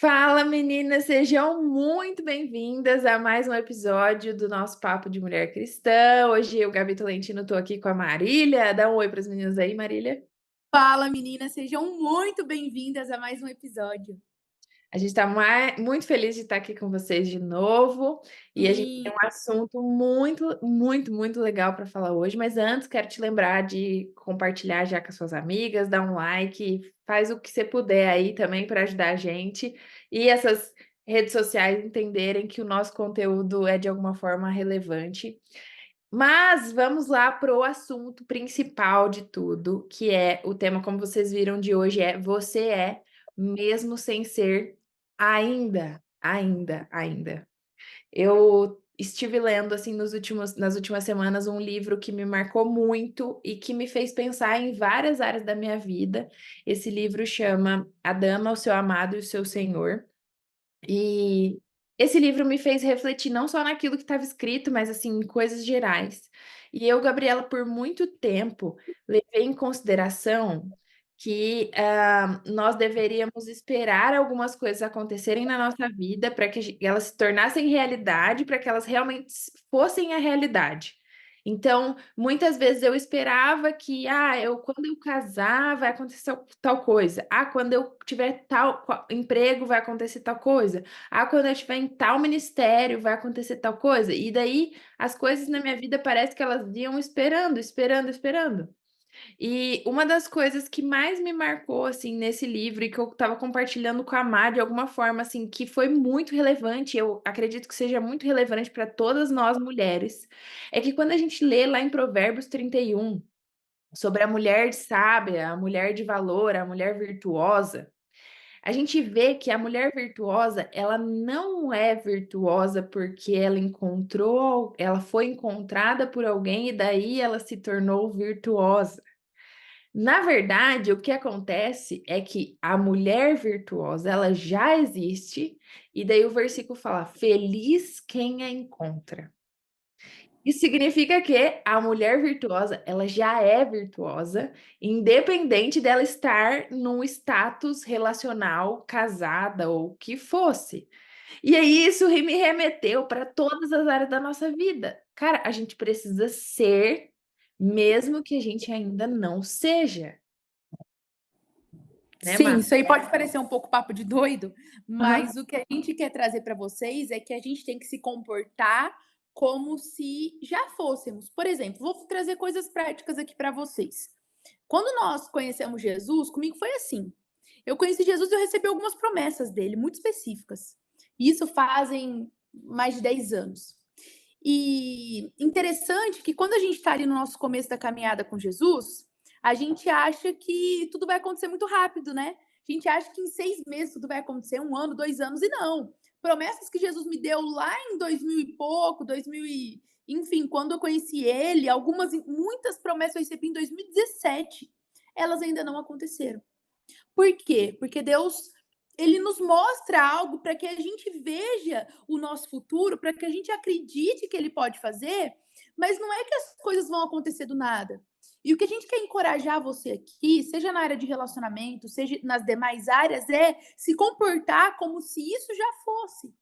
Fala, meninas, sejam muito bem-vindas a mais um episódio do nosso Papo de Mulher Cristã. Hoje eu, Gabi Tolentino, estou aqui com a Marília. Dá um oi para as meninas aí, Marília. Fala, meninas, sejam muito bem-vindas a mais um episódio. A gente está muito feliz de estar aqui com vocês de novo e a gente tem Sim, um assunto muito legal para falar hoje. Mas antes, quero te lembrar de compartilhar já com as suas amigas, dar um like, faz o que você puder aí também para ajudar a gente e essas redes sociais entenderem que o nosso conteúdo é de alguma forma relevante. Mas vamos lá para o assunto principal de tudo, que é o tema, como vocês viram de hoje, é você é mesmo sem ser ainda. Eu estive lendo assim nas últimas semanas um livro que me marcou muito e que me fez pensar em várias áreas da minha vida. Esse livro chama A Dama, o Seu Amado e o Seu Senhor. E esse livro me fez refletir não só naquilo que estava escrito, mas assim, em coisas gerais. E eu, Gabriela, por muito tempo, levei em consideração que, nós deveríamos esperar algumas coisas acontecerem na nossa vida para que elas se tornassem realidade, para que elas realmente fossem a realidade. Então, muitas vezes eu esperava que, quando eu casar vai acontecer tal coisa. Quando eu tiver tal emprego vai acontecer tal coisa. Quando eu estiver em tal ministério vai acontecer tal coisa. E daí as coisas na minha vida parece que elas iam esperando. E uma das coisas que mais me marcou, assim, nesse livro e que eu estava compartilhando com a Mar de alguma forma, assim, que foi muito relevante, eu acredito que seja muito relevante para todas nós mulheres, é que quando a gente lê lá em Provérbios 31 sobre a mulher sábia, a mulher de valor, a mulher virtuosa, a gente vê que a mulher virtuosa, ela não é virtuosa porque ela foi encontrada por alguém e daí ela se tornou virtuosa. Na verdade, o que acontece é que a mulher virtuosa, ela já existe, e daí o versículo fala: "Feliz quem a encontra". Isso significa que a mulher virtuosa, ela já é virtuosa, independente dela estar num status relacional, casada ou o que fosse. E aí isso me remeteu para todas as áreas da nossa vida. Cara, a gente precisa ser, mesmo que a gente ainda não seja, né, sim, Má? isso aí pode parecer um pouco papo de doido, Aham. mas o que a gente quer trazer para vocês é que a gente tem que se comportar como se já fôssemos. Por exemplo, vou trazer coisas práticas aqui para vocês. Quando nós conhecemos Jesus, comigo foi assim. Eu conheci Jesus e eu recebi algumas promessas dele, muito específicas. Isso fazem mais de 10 anos. E interessante que quando a gente está ali no nosso começo da caminhada com Jesus, a gente acha que tudo vai acontecer muito rápido, né? A gente acha que em 6 meses tudo vai acontecer, 1 ano, 2 anos, e não. Promessas que Jesus me deu lá em 2000 e pouco, 2000 e... Enfim, quando eu conheci ele, muitas promessas eu recebi em 2017. Elas ainda não aconteceram. Por quê? Porque Deus, ele nos mostra algo para que a gente veja o nosso futuro, para que a gente acredite que ele pode fazer, mas não é que as coisas vão acontecer do nada. E o que a gente quer encorajar você aqui, seja na área de relacionamento, seja nas demais áreas, é se comportar como se isso já fosse.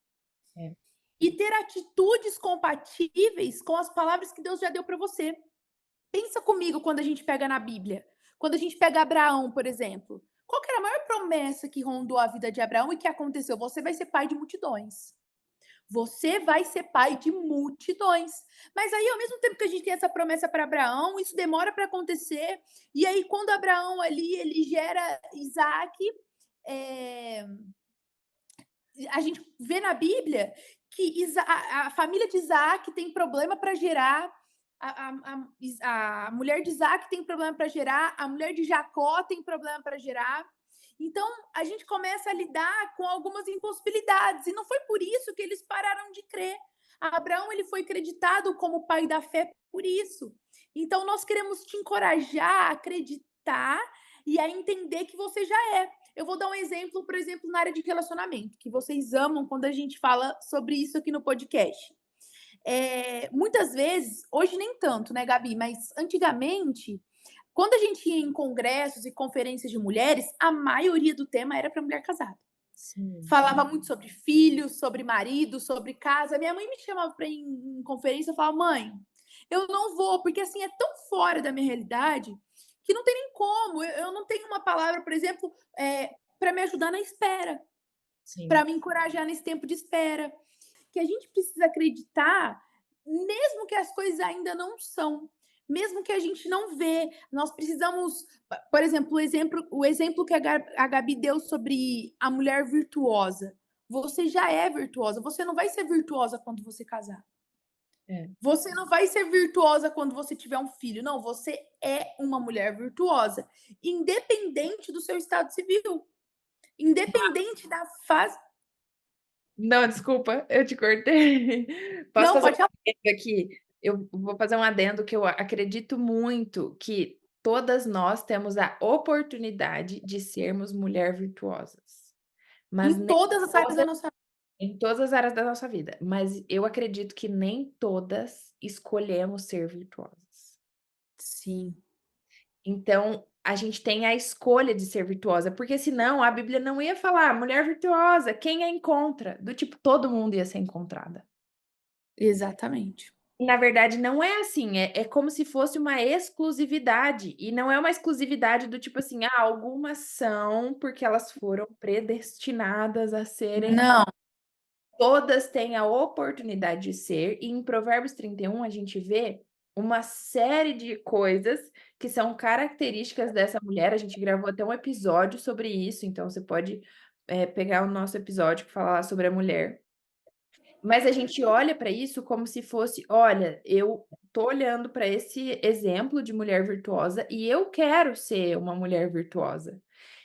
É. E ter atitudes compatíveis com as palavras que Deus já deu para você. Pensa comigo quando a gente pega na Bíblia. Quando a gente pega Abraão, por exemplo. Qual que era a maior promessa que rondou a vida de Abraão e que aconteceu? Você vai ser pai de multidões. Você vai ser pai de multidões. Mas aí, ao mesmo tempo que a gente tem essa promessa para Abraão, isso demora para acontecer. E aí, quando Abraão ali, ele gera Isaac, é, a gente vê na Bíblia que a família de Isaac tem problema para gerar, a mulher de Isaac tem problema para gerar, a mulher de Jacó tem problema para gerar. Então, a gente começa a lidar com algumas impossibilidades, e não foi por isso que eles pararam de crer. Abraão, ele foi creditado como pai da fé por isso. Então, nós queremos te encorajar a acreditar e a entender que você já é. Eu vou dar um exemplo, por exemplo, na área de relacionamento, que vocês amam quando a gente fala sobre isso aqui no podcast. Muitas vezes, hoje nem tanto, né, Gabi? Mas antigamente, quando a gente ia em congressos e conferências de mulheres, a maioria do tema era para mulher casada. Sim. Falava muito sobre filhos, sobre marido, sobre casa. Minha mãe me chamava para ir em conferência, eu falava: "Mãe, eu não vou", porque, assim, é tão fora da minha realidade, que não tem nem como. Eu não tenho uma palavra, por exemplo, pra me ajudar na espera, Sim. para me encorajar nesse tempo de espera. Que a gente precisa acreditar, mesmo que as coisas ainda não são, mesmo que a gente não vê, nós precisamos, por exemplo, o exemplo que a Gabi deu sobre a mulher virtuosa. Você já é virtuosa, você não vai ser virtuosa quando você casar. É. Você não vai ser virtuosa quando você tiver um filho, não, você é uma mulher virtuosa, independente do seu estado civil, independente da fase. Não, desculpa, eu te cortei. Posso Não, fazer um pode falar. adendo aqui? Eu vou fazer um adendo que eu acredito muito que todas nós temos a oportunidade de sermos mulher virtuosas, mas Em nem todas as áreas da todas nossa. em todas as áreas da nossa vida, mas eu acredito que nem todas escolhemos ser virtuosas. Sim. Então, a gente tem a escolha de ser virtuosa, porque senão a Bíblia não ia falar: "Mulher virtuosa, quem a encontra?", do tipo, todo mundo ia ser encontrada. Exatamente. Na verdade não é assim, é como se fosse uma exclusividade, e não é uma exclusividade do tipo assim: "Ah, algumas são, porque elas foram predestinadas a serem", Não, todas têm a oportunidade de ser, e em Provérbios 31 a gente vê uma série de coisas que são características dessa mulher, a gente gravou até um episódio sobre isso, então você pode, pegar o nosso episódio que fala lá sobre a mulher. Mas a gente olha para isso como se fosse: "Olha, eu tô olhando para esse exemplo de mulher virtuosa e eu quero ser uma mulher virtuosa".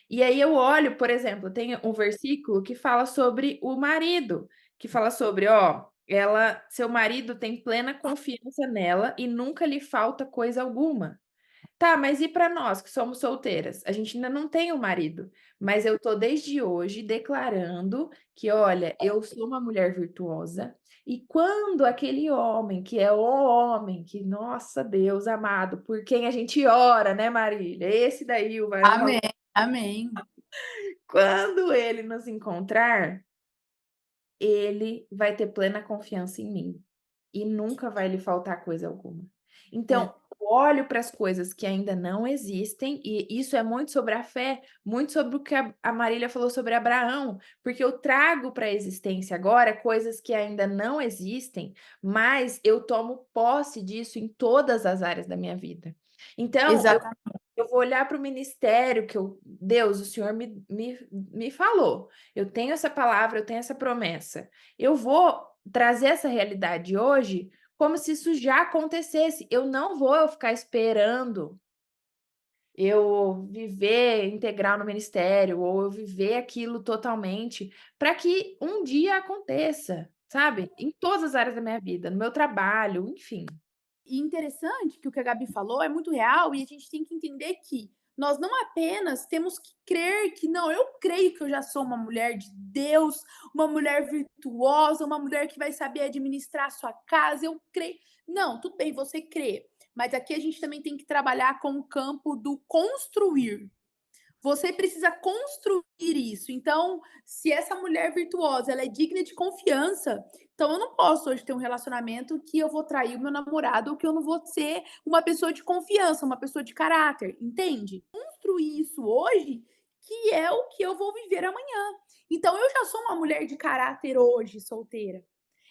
E aí eu olho, por exemplo, tem um versículo que fala sobre o marido, que fala sobre, ó, ela seu marido tem plena confiança nela e nunca lhe falta coisa alguma. Tá, mas e para nós que somos solteiras? A gente ainda não tem um marido, mas eu tô desde hoje declarando que: "Olha, eu sou uma mulher virtuosa, e quando aquele homem, que é o homem que, nossa Deus amado, por quem a gente ora, né, Marília, esse daí, o varão da amém, amém. quando ele nos encontrar, ele vai ter plena confiança em mim, e nunca vai lhe faltar coisa alguma". É, Então, eu olho para as coisas que ainda não existem, e isso é muito sobre a fé, muito sobre o que a Marília falou sobre Abraão, porque eu trago para a existência agora coisas que ainda não existem, mas eu tomo posse disso em todas as áreas da minha vida. Então, exatamente, eu vou olhar para o ministério que eu Deus, o Senhor me falou. Eu tenho essa palavra, eu tenho essa promessa. Eu vou trazer essa realidade hoje como se isso já acontecesse. Eu não vou ficar esperando eu viver integral no ministério ou eu viver aquilo totalmente para que um dia aconteça, sabe? Em todas as áreas da minha vida, no meu trabalho, enfim. e interessante que o que a Gabi falou é muito real e a gente tem que entender que nós não apenas temos que crer que não, eu creio que eu já sou uma mulher de Deus, uma mulher virtuosa, uma mulher que vai saber administrar a sua casa, eu creio. Não, tudo bem, você crê, mas aqui a gente também tem que trabalhar com o campo do construir. Você precisa construir isso. Então, se essa mulher virtuosa, ela é digna de confiança, então eu não posso hoje ter um relacionamento que eu vou trair o meu namorado ou que eu não vou ser uma pessoa de confiança, uma pessoa de caráter, entende? Construir isso hoje, que é o que eu vou viver amanhã. Então eu já sou uma mulher de caráter hoje, solteira.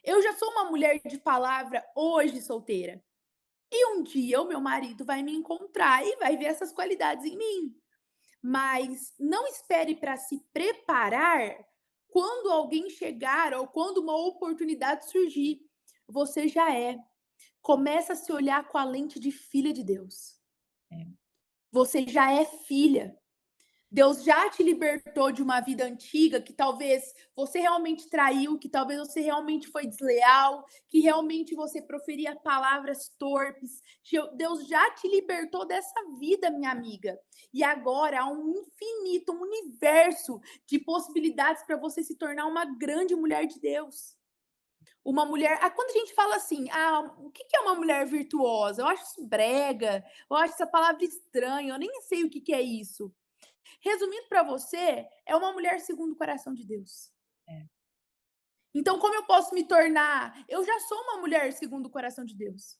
Eu já sou uma mulher de palavra hoje, solteira. E um dia o meu marido vai me encontrar e vai ver essas qualidades em mim. Mas não espere para se preparar quando alguém chegar ou quando uma oportunidade surgir. Você já é. Começa a se olhar com a lente de filha de Deus. É. Você já é filha. Deus já te libertou de uma vida antiga que talvez você realmente traiu, que talvez você realmente foi desleal, que realmente você proferia palavras torpes. Deus já te libertou dessa vida, minha amiga. E agora há um infinito, um universo de possibilidades para você se tornar uma grande mulher de Deus. Uma mulher. Quando a gente fala assim, o que é uma mulher virtuosa? Eu acho isso brega, eu acho essa palavra estranha, eu nem sei o que é isso. Resumindo para você, é uma mulher segundo o coração de Deus. É. Então, como eu posso me tornar? Eu já sou uma mulher segundo o coração de Deus.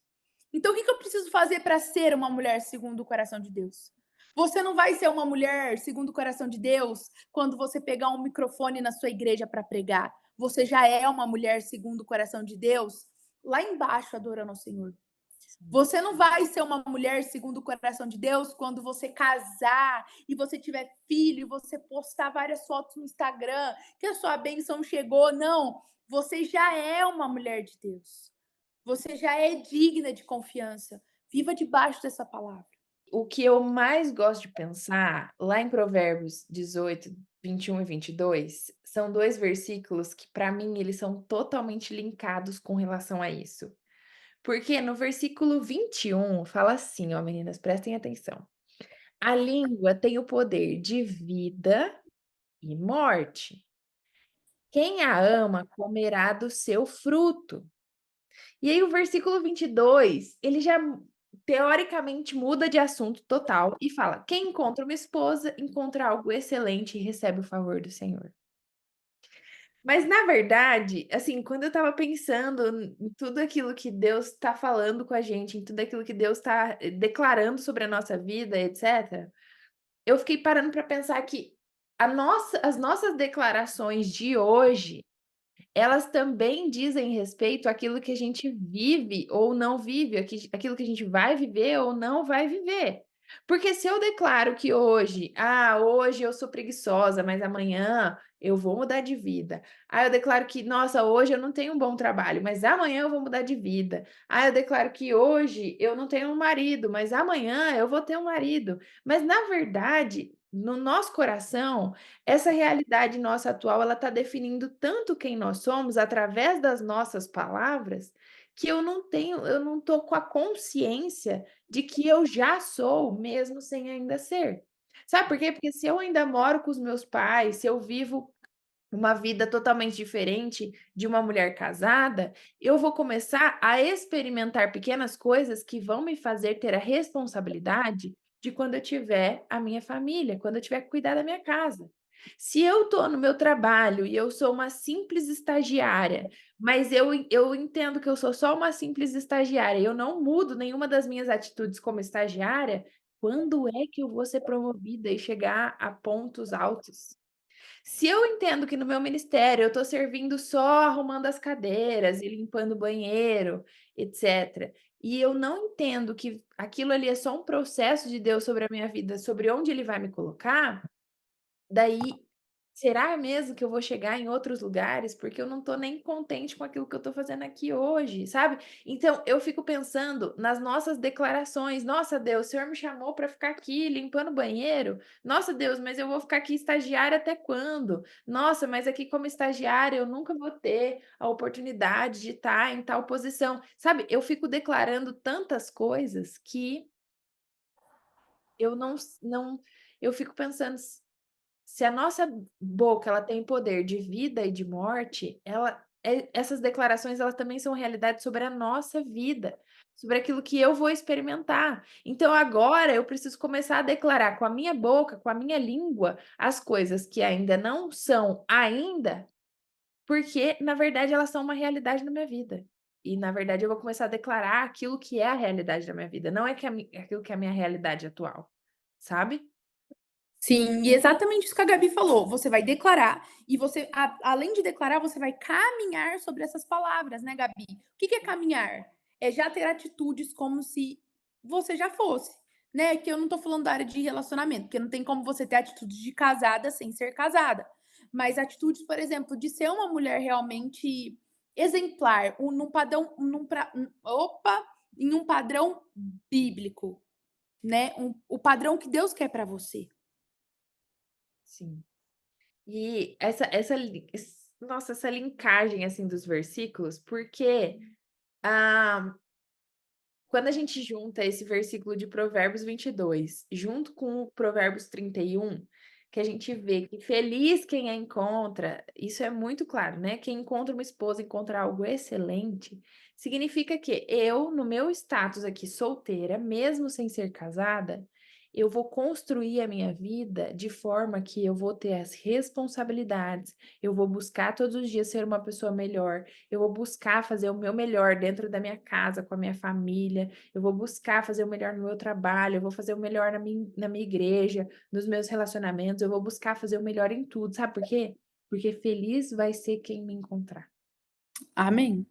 Então, o que que eu preciso fazer para ser uma mulher segundo o coração de Deus? Você não vai ser uma mulher segundo o coração de Deus quando você pegar um microfone na sua igreja para pregar. Você já é uma mulher segundo o coração de Deus lá embaixo adorando ao Senhor. Sim. Você não vai ser uma mulher segundo o coração de Deus quando você casar e você tiver filho e você postar várias fotos no Instagram que a sua bênção chegou. Não, você já é uma mulher de Deus. Você já é digna de confiança. Viva debaixo dessa palavra. O que eu mais gosto de pensar, lá em Provérbios 18, 21 e 22, são 2 versículos que para mim eles são totalmente linkados com relação a isso. Porque no versículo 21 fala assim, ó meninas, prestem atenção: "A língua tem o poder de vida e morte. Quem a ama comerá do seu fruto." E aí o versículo 22, ele já teoricamente muda de assunto total e fala: "Quem encontra uma esposa, encontra algo excelente e recebe o favor do Senhor." Mas na verdade, assim, quando eu estava pensando em tudo aquilo que Deus está falando com a gente, em tudo aquilo que Deus está declarando sobre a nossa vida, etcétera, eu fiquei parando para pensar que as nossas declarações de hoje, elas também dizem respeito àquilo que a gente vive ou não vive, aquilo que a gente vai viver ou não vai viver. Porque se eu declaro que hoje, hoje eu sou preguiçosa, mas amanhã eu vou mudar de vida. Eu declaro que, nossa, hoje eu não tenho um bom trabalho, mas amanhã eu vou mudar de vida. Eu declaro que hoje eu não tenho um marido, mas amanhã eu vou ter um marido. Mas na verdade, no nosso coração, essa realidade nossa atual, ela está definindo tanto quem nós somos através das nossas palavras, que eu não tô com a consciência de que eu já sou, mesmo sem ainda ser. Sabe por quê? Porque se eu ainda moro com os meus pais, se eu vivo uma vida totalmente diferente de uma mulher casada, eu vou começar a experimentar pequenas coisas que vão me fazer ter a responsabilidade de quando eu tiver a minha família, quando eu tiver que cuidar da minha casa. Se eu estou no meu trabalho e eu sou uma simples estagiária, mas eu entendo que eu sou só uma simples estagiária, eu não mudo nenhuma das minhas atitudes como estagiária, quando é que eu vou ser promovida e chegar a pontos altos? Se eu entendo que no meu ministério eu estou servindo só arrumando as cadeiras e limpando o banheiro, etcétera, e eu não entendo que aquilo ali é só um processo de Deus sobre a minha vida, sobre onde Ele vai me colocar, daí, será mesmo que eu vou chegar em outros lugares? Porque eu não tô nem contente com aquilo que eu tô fazendo aqui hoje, sabe? Então eu fico pensando nas nossas declarações: "Nossa Deus, o Senhor me chamou para ficar aqui limpando o banheiro? Nossa Deus, mas eu vou ficar aqui estagiária até quando? Nossa, mas aqui como estagiária eu nunca vou ter a oportunidade de estar em tal posição", sabe? Eu fico declarando tantas coisas que eu não eu fico pensando, se a nossa boca ela tem poder de vida e de morte, essas declarações elas também são realidade sobre a nossa vida, sobre aquilo que eu vou experimentar. Então agora eu preciso começar a declarar com a minha boca, com a minha língua, as coisas que ainda não são ainda, porque na verdade elas são uma realidade na minha vida. E na verdade eu vou começar a declarar aquilo que é a realidade da minha vida, não é que aquilo que é a minha realidade atual, sabe? Sim, e exatamente isso que a Gabi falou. Você vai declarar e você, além de declarar, você vai caminhar sobre essas palavras, né, Gabi? O que que é caminhar? É já ter atitudes como se você já fosse, né? Que eu não tô falando da área de relacionamento, porque não tem como você ter atitudes de casada sem ser casada. Mas atitudes, por exemplo, de ser uma mulher realmente exemplar, num padrão, em um padrão bíblico, né? O padrão que Deus quer para você. Sim. E essa linkagem, assim, dos versículos, porque, ah, quando a gente junta esse versículo de Provérbios 22 junto com o Provérbios 31, que a gente vê que feliz quem a encontra, isso é muito claro, né, quem encontra uma esposa encontra algo excelente, significa que eu, no meu status aqui solteira, mesmo sem ser casada, eu vou construir a minha vida de forma que eu vou ter as responsabilidades, eu vou buscar todos os dias ser uma pessoa melhor, eu vou buscar fazer o meu melhor dentro da minha casa, com a minha família, eu vou buscar fazer o melhor no meu trabalho, eu vou fazer o melhor na minha igreja, nos meus relacionamentos, eu vou buscar fazer o melhor em tudo. Sabe por quê? Porque feliz vai ser quem me encontrar. Amém.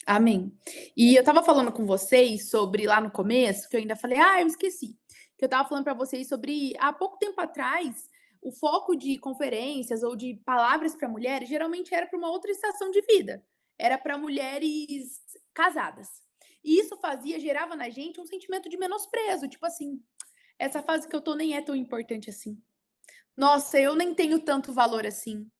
Amém. E eu estava falando com vocês sobre lá no começo, que eu ainda falei: "Ah, eu esqueci", que eu estava falando para vocês sobre há pouco tempo atrás, o foco de conferências ou de palavras para mulheres geralmente era para uma outra estação de vida, era para mulheres casadas. E isso gerava na gente um sentimento de menosprezo, tipo assim: "Essa fase que eu tô nem é tão importante assim. Nossa, eu nem tenho tanto valor assim.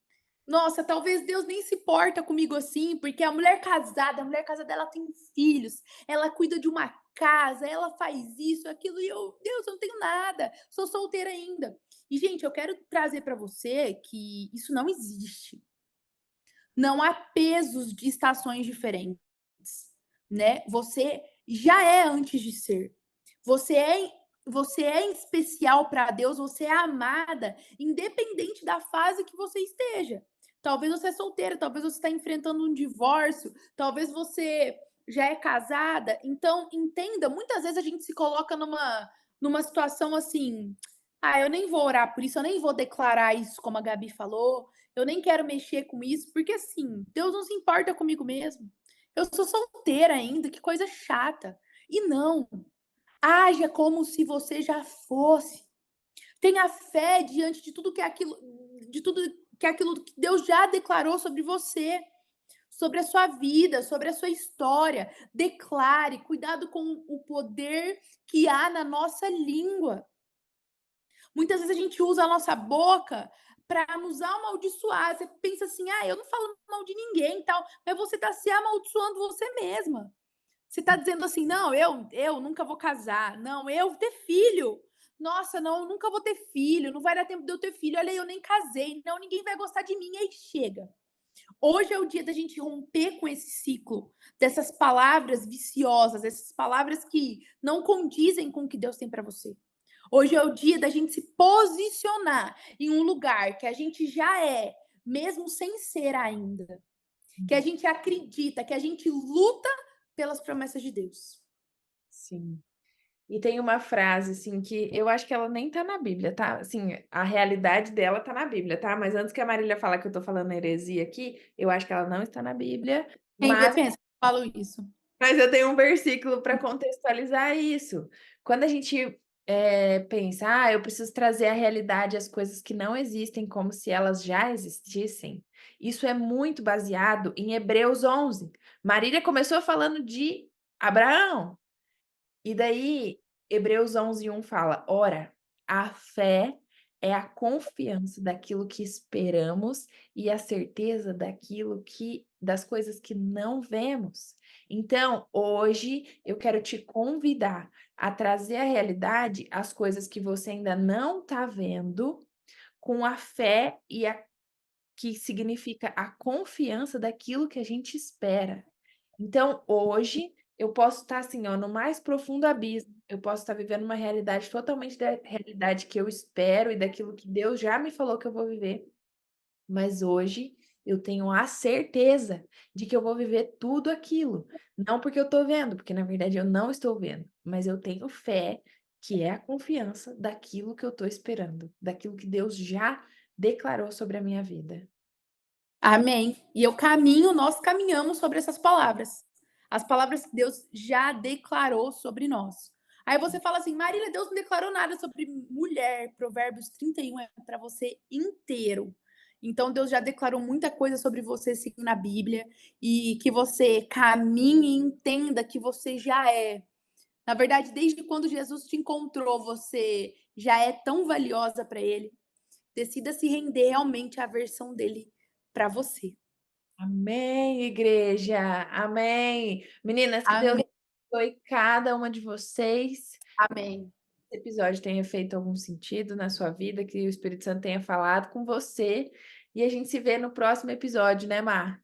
Nossa, talvez Deus nem se importa comigo assim, porque a mulher casada ela tem filhos, ela cuida de uma casa, ela faz isso, aquilo e eu, Deus, eu não tenho nada, sou solteira ainda. E gente, eu quero trazer para você que isso não existe. Não há pesos de estações diferentes, né? Você já é antes de ser. Você é você é especial para Deus, você é amada, independente da fase que você esteja. Talvez você é solteira, talvez você está enfrentando um divórcio, talvez você já é casada. Então, entenda, muitas vezes a gente se coloca numa situação assim: "Ah, eu nem vou orar por isso, eu nem vou declarar isso como a Gabi falou, eu nem quero mexer com isso, porque assim, Deus não se importa comigo mesmo. Eu sou solteira ainda, que coisa chata". E não, haja como se você já fosse. Tenha fé diante de tudo que aquilo que Deus já declarou sobre você, sobre a sua vida, sobre a sua história. Declare, cuidado com o poder que há na nossa língua. Muitas vezes a gente usa a nossa boca para nos amaldiçoar. Você pensa assim: "Ah, eu não falo mal de ninguém e tal", mas você está se amaldiçoando você mesma. Você está dizendo assim: "Não, eu nunca vou casar. Não, eu ter filho. Nossa, não, eu nunca vou ter filho, não vai dar tempo de eu ter filho. Olha, eu nem casei. Não, ninguém vai gostar de mim". Aí chega. Hoje é o dia da gente romper com esse ciclo dessas palavras viciosas, essas palavras que não condizem com o que Deus tem para você. Hoje é o dia da gente se posicionar em um lugar que a gente já é, mesmo sem ser ainda. Que a gente acredita, que a gente luta pelas promessas de Deus. Sim. E tem uma frase, assim, que eu acho que ela nem tá na Bíblia, tá? Assim, a realidade dela tá na Bíblia, tá? Mas antes que a Marília falar que eu tô falando heresia aqui, eu acho que ela não está na Bíblia, Quem vê mas pensa, eu falo isso. eu tenho um versículo para contextualizar isso. Quando a gente, pensa: "Ah, eu preciso trazer à realidade as coisas que não existem como se elas já existissem", isso é muito baseado em Hebreus 11. Marília começou falando de Abraão. E daí, Hebreus 11:1 fala: "Ora, a fé é a confiança daquilo que esperamos e a certeza das coisas que não vemos". Então, hoje eu quero te convidar a trazer à realidade as coisas que você ainda não está vendo, com a fé que significa a confiança daquilo que a gente espera. Então, hoje, eu posso estar assim, ó, no mais profundo abismo, eu posso estar vivendo uma realidade totalmente da realidade que eu espero e daquilo que Deus já me falou que eu vou viver, mas hoje eu tenho a certeza de que eu vou viver tudo aquilo. Não porque eu estou vendo, porque na verdade eu não estou vendo, mas eu tenho fé, que é a confiança daquilo que eu estou esperando, daquilo que Deus já declarou sobre a minha vida. Amém. Nós caminhamos sobre essas palavras. As palavras que Deus já declarou sobre nós. Aí você fala assim: "Marília, Deus não declarou nada sobre mulher". Provérbios 31 é para você inteiro. Então Deus já declarou muita coisa sobre você sim na Bíblia, e que você caminhe e entenda que você já é. Na verdade, desde quando Jesus te encontrou, você já é tão valiosa para ele. Decida se render realmente à versão dele para você. Amém, igreja. Amém. Meninas, que Deus Amém. abençoe cada uma de vocês. Amém. Esse episódio tenha feito algum sentido na sua vida, que o Espírito Santo tenha falado com você. E a gente se vê no próximo episódio, né, Mar?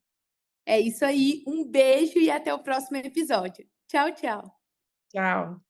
É isso aí. Um beijo e até o próximo episódio. Tchau, tchau. Tchau.